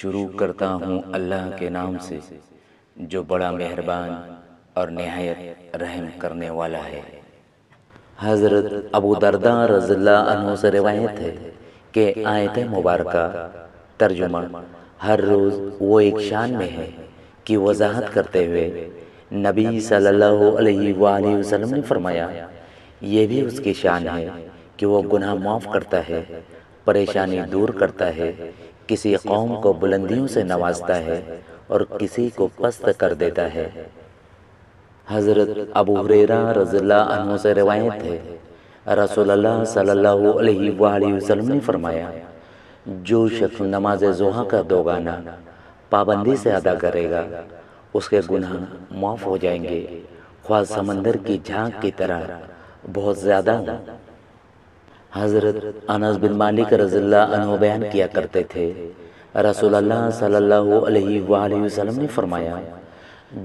شروع کرتا ہوں اللہ کے نام سے جو بڑا مہربان اور نہایت رحم کرنے والا ہے۔ حضرت ابو درداء رضی اللہ عنہ سے روایت ہے کہ آیت مبارکہ ترجمہ: ہر روز وہ ایک شان میں ہے کی وضاحت کرتے ہوئے نبی صلی اللہ علیہ وآلہ وسلم نے فرمایا، یہ بھی اس کی شان ہے کہ وہ گناہ معاف کرتا ہے، پریشانی دور کرتا ہے، کسی قوم کو بلندیوں سے نوازتا ہے اور کسی کو پست کر دیتا ہے۔ حضرت ابو ہریرہ رضی اللہ عنہ سے روایت ہے، رسول اللہ صلی اللہ علیہ وآلہ وسلم نے فرمایا، جو شخص نماز ضحیٰ کا دوگانہ پابندی سے ادا کرے گا اس کے گناہ معاف ہو جائیں گے، خواہ سمندر کی جھانک کی طرح بہت زیادہ ہوں۔ حضرت انس بن مالک رضی اللہ عنہ بیان کیا کرتے تھے، رسول اللہ صلی اللہ علیہ وآلہ وسلم نے فرمایا،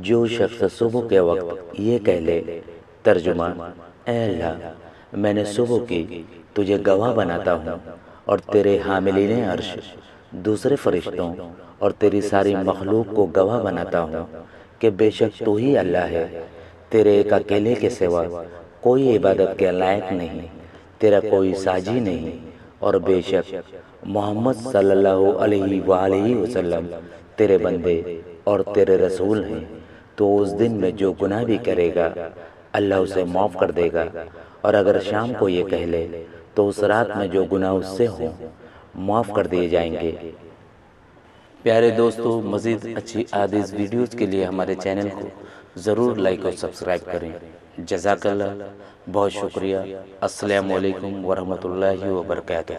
جو شخص صبح کے وقت یہ کہہ لے، ترجمہ: اے اللہ، میں نے صبح کی تجھے گواہ بناتا ہوں اور تیرے حاملین عرش، دوسرے فرشتوں اور تیری ساری مخلوق کو گواہ بناتا ہوں کہ بے شک تو ہی اللہ ہے، تیرے ایک اکیلے کے سوا کوئی عبادت کے لائق نہیں، تیرا کوئی ساجی نہیں، اور بے شک محمد صلی اللہ علیہ وآلہ وسلم تیرے بندے اور تیرے رسول ہیں، تو اس دن میں جو گناہ بھی کرے گا اللہ اسے معاف کر دے گا، اور اگر شام کو یہ کہہ لے تو اس رات میں جو گناہ اس سے ہوں معاف کر دیے جائیں گے۔ پیارے دوستو، مزید اچھی احادیث ویڈیوز کے لیے ہمارے چینل کو ضرور لائک اور سبسکرائب کریں۔ جزاک اللہ، بہت شکریہ۔ السلام علیکم ورحمۃ اللہ وبرکاتہ۔